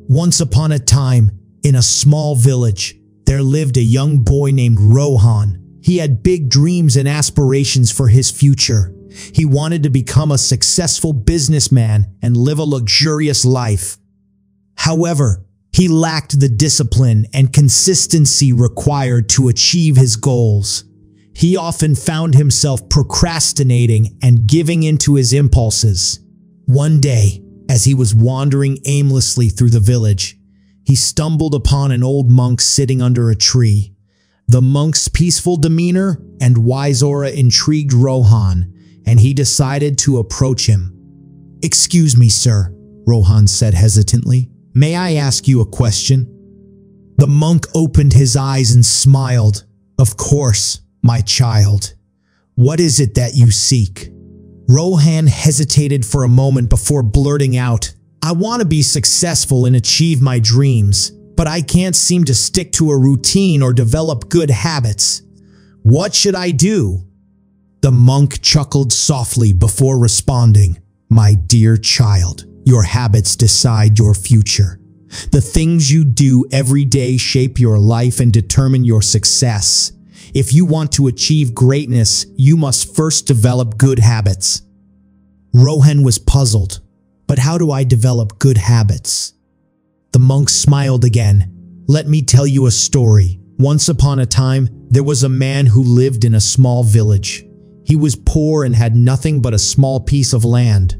Once upon a time, in a small village, there lived a young boy named Rohan. He had big dreams and aspirations for his future. He wanted to become a successful businessman and live a luxurious life. However, he lacked the discipline and consistency required to achieve his goals. He often found himself procrastinating and giving in to his impulses. One day, as he was wandering aimlessly through the village, he stumbled upon an old monk sitting under a tree. The monk's peaceful demeanor and wise aura intrigued Rohan, and he decided to approach him. "Excuse me, sir," Rohan said hesitantly. "May I ask you a question?" The monk opened his eyes and smiled. "Of course, my child. What is it that you seek?" Rohan hesitated for a moment before blurting out, "I want to be successful and achieve my dreams, but I can't seem to stick to a routine or develop good habits. What should I do?" The monk chuckled softly before responding, "My dear child, your habits decide your future. The things you do every day shape your life and determine your success. If you want to achieve greatness, you must first develop good habits." Rohan was puzzled. "But how do I develop good habits?" The monk smiled again. "Let me tell you a story. Once upon a time, there was a man who lived in a small village. He was poor and had nothing but a small piece of land.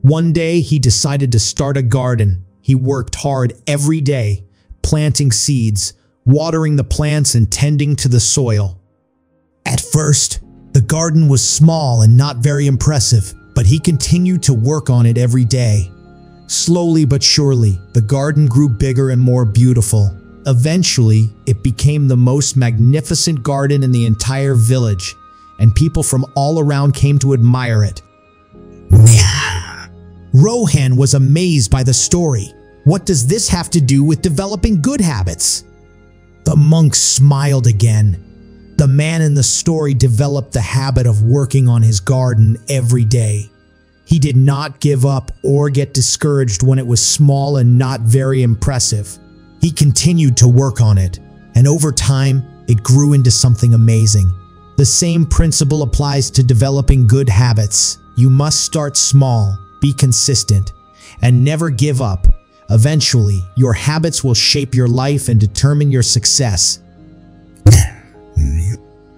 One day, he decided to start a garden. He worked hard every day, planting seeds, watering the plants and tending to the soil. At first, the garden was small and not very impressive, but he continued to work on it every day. Slowly but surely, the garden grew bigger and more beautiful. Eventually, it became the most magnificent garden in the entire village, and people from all around came to admire it. Rohan was amazed by the story. "What does this have to do with developing good habits?" The monk smiled again. The man in the story developed the habit of working on his garden every day. He did not give up or get discouraged when it was small and not very impressive. He continued to work on it, and over time, it grew into something amazing. The same principle applies to developing good habits. You must start small, be consistent, and never give up. Eventually, your habits will shape your life and determine your success.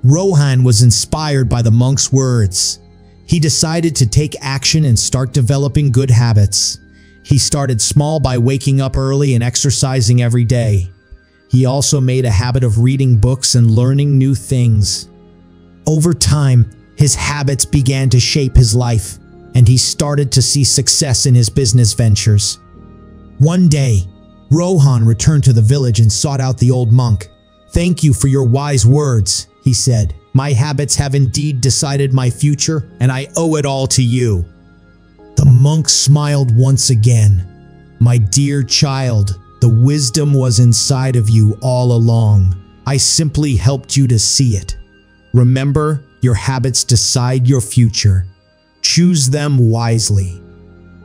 Rohan was inspired by the monk's words. He decided to take action and start developing good habits. He started small by waking up early and exercising every day. He also made a habit of reading books and learning new things. Over time, his habits began to shape his life, and he started to see success in his business ventures. One day, Rohan returned to the village and sought out the old monk. "Thank you for your wise words," he said. "My habits have indeed decided my future, and I owe it all to you." The monk smiled once again. "My dear child, the wisdom was inside of you all along. I simply helped you to see it. Remember, your habits decide your future. Choose them wisely."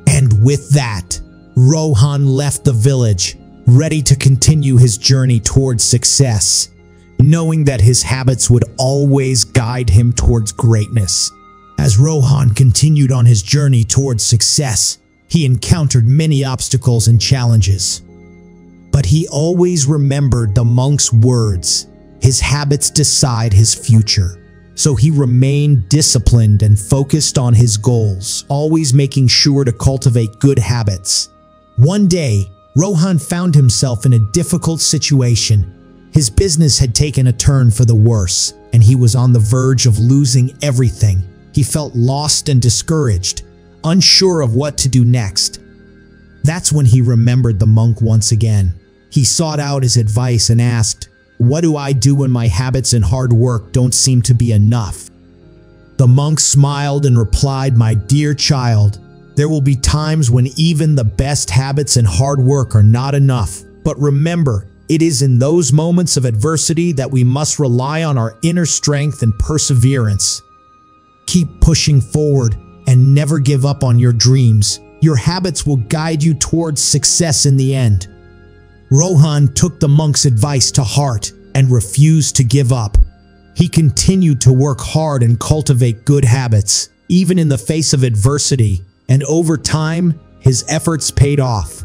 And with that, Rohan left the village, ready to continue his journey towards success, knowing that his habits would always guide him towards greatness. As Rohan continued on his journey towards success, he encountered many obstacles and challenges. But he always remembered the monk's words, "His habits decide his future." So he remained disciplined and focused on his goals, always making sure to cultivate good habits. One day, Rohan found himself in a difficult situation. His business had taken a turn for the worse, and he was on the verge of losing everything. He felt lost and discouraged, unsure of what to do next. That's when he remembered the monk once again. He sought out his advice and asked, "What do I do when my habits and hard work don't seem to be enough?" The monk smiled and replied, "My dear child, there will be times when even the best habits and hard work are not enough. But remember, it is in those moments of adversity that we must rely on our inner strength and perseverance. Keep pushing forward and never give up on your dreams. Your habits will guide you towards success in the end." Rohan took the monk's advice to heart and refused to give up. He continued to work hard and cultivate good habits, even in the face of adversity, and over time, his efforts paid off.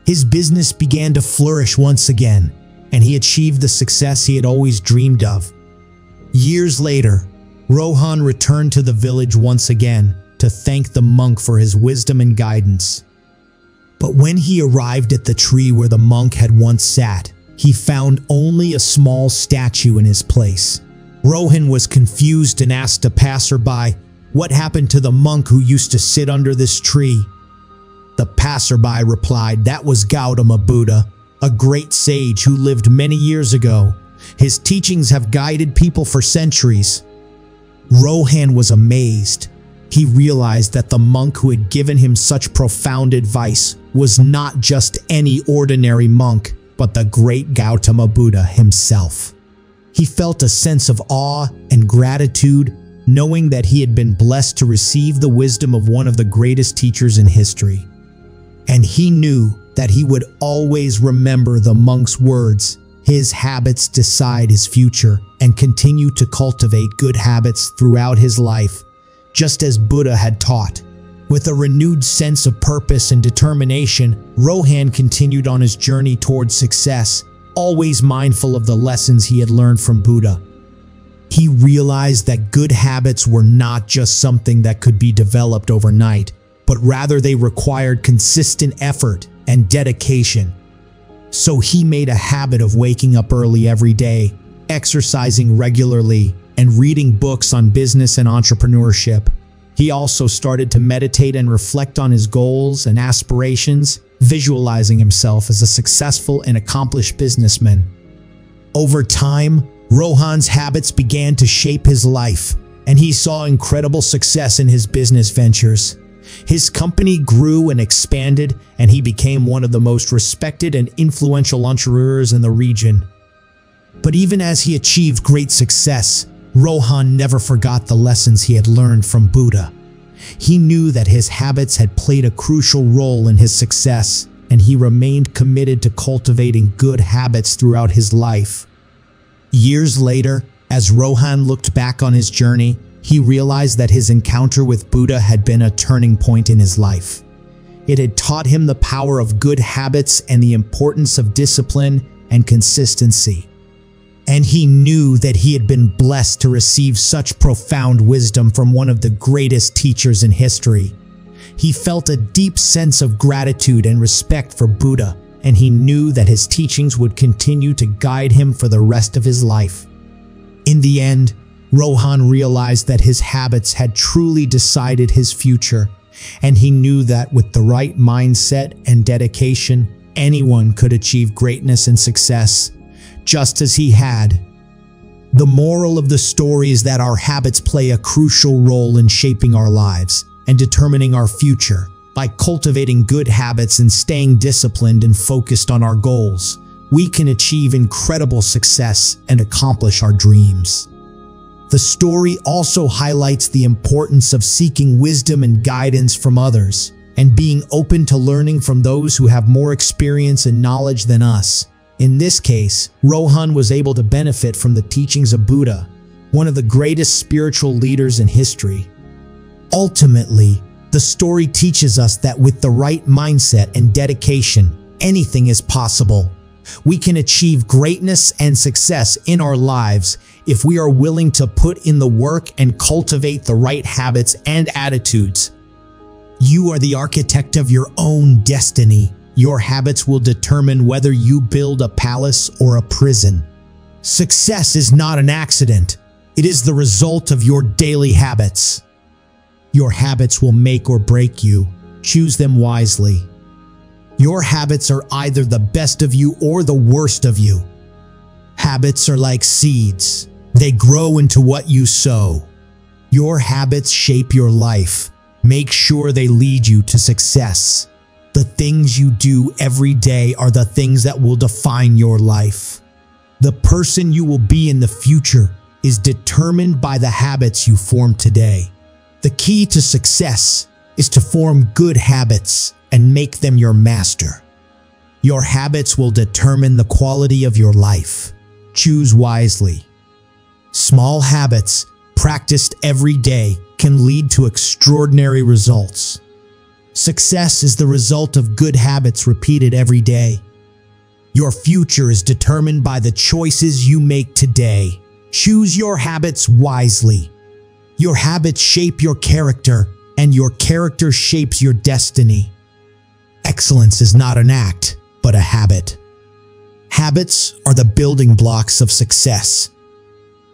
His business began to flourish once again, and he achieved the success he had always dreamed of. Years later, Rohan returned to the village once again to thank the monk for his wisdom and guidance. But when he arrived at the tree where the monk had once sat, he found only a small statue in his place. Rohan was confused and asked a passerby, "What happened to the monk who used to sit under this tree?" The passerby replied, "That was Gautam Buddha, a great sage who lived many years ago. His teachings have guided people for centuries." Rohan was amazed. He realized that the monk who had given him such profound advice was not just any ordinary monk, but the great Gautam Buddha himself. He felt a sense of awe and gratitude, knowing that he had been blessed to receive the wisdom of one of the greatest teachers in history. And he knew that he would always remember the monk's words, "His habits decide his future," and continue to cultivate good habits throughout his life, just as Buddha had taught. With a renewed sense of purpose and determination, Rohan continued on his journey towards success, always mindful of the lessons he had learned from Buddha. He realized that good habits were not just something that could be developed overnight, but rather they required consistent effort and dedication. So he made a habit of waking up early every day, exercising regularly, and reading books on business and entrepreneurship. He also started to meditate and reflect on his goals and aspirations, visualizing himself as a successful and accomplished businessman. Over time, Rohan's habits began to shape his life, and he saw incredible success in his business ventures. His company grew and expanded, and he became one of the most respected and influential entrepreneurs in the region. But even as he achieved great success, Rohan never forgot the lessons he had learned from Buddha. He knew that his habits had played a crucial role in his success, and he remained committed to cultivating good habits throughout his life. Years later, as Rohan looked back on his journey, he realized that his encounter with Buddha had been a turning point in his life. It had taught him the power of good habits and the importance of discipline and consistency. And he knew that he had been blessed to receive such profound wisdom from one of the greatest teachers in history. He felt a deep sense of gratitude and respect for Buddha, and he knew that his teachings would continue to guide him for the rest of his life. In the end, Rohan realized that his habits had truly decided his future, and he knew that with the right mindset and dedication, anyone could achieve greatness and success, just as he had. The moral of the story is that our habits play a crucial role in shaping our lives and determining our future. By cultivating good habits and staying disciplined and focused on our goals, we can achieve incredible success and accomplish our dreams. The story also highlights the importance of seeking wisdom and guidance from others, and being open to learning from those who have more experience and knowledge than us. In this case, Rohan was able to benefit from the teachings of Buddha, one of the greatest spiritual leaders in history. Ultimately, the story teaches us that with the right mindset and dedication, anything is possible. We can achieve greatness and success in our lives if we are willing to put in the work and cultivate the right habits and attitudes. You are the architect of your own destiny. Your habits will determine whether you build a palace or a prison. Success is not an accident. It is the result of your daily habits. Your habits will make or break you. Choose them wisely. Your habits are either the best of you or the worst of you. Habits are like seeds. They grow into what you sow. Your habits shape your life. Make sure they lead you to success. The things you do every day are the things that will define your life. The person you will be in the future is determined by the habits you form today. The key to success is to form good habits and make them your master. Your habits will determine the quality of your life. Choose wisely. Small habits, practiced every day, can lead to extraordinary results. Success is the result of good habits repeated every day. Your future is determined by the choices you make today. Choose your habits wisely. Your habits shape your character, and your character shapes your destiny. Excellence is not an act, but a habit. Habits are the building blocks of success.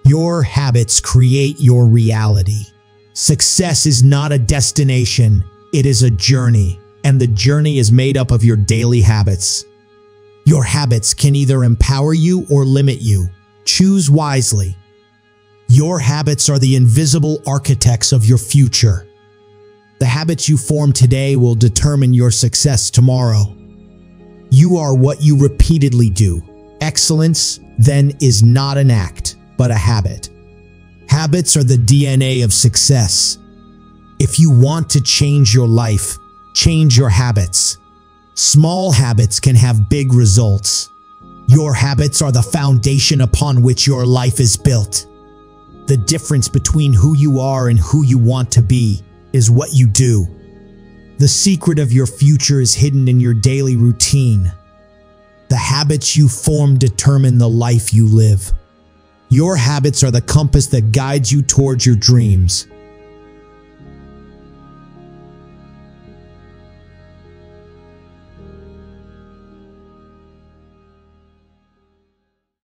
Your habits create your reality. Success is not a destination, it is a journey, and the journey is made up of your daily habits. Your habits can either empower you or limit you. Choose wisely. Your habits are the invisible architects of your future. The habits you form today will determine your success tomorrow. You are what you repeatedly do. Excellence, then, is not an act, but a habit. Habits are the DNA of success. If you want to change your life, change your habits. Small habits can have big results. Your habits are the foundation upon which your life is built. The difference between who you are and who you want to be is what you do. The secret of your future is hidden in your daily routine. The habits you form determine the life you live. Your habits are the compass that guides you towards your dreams.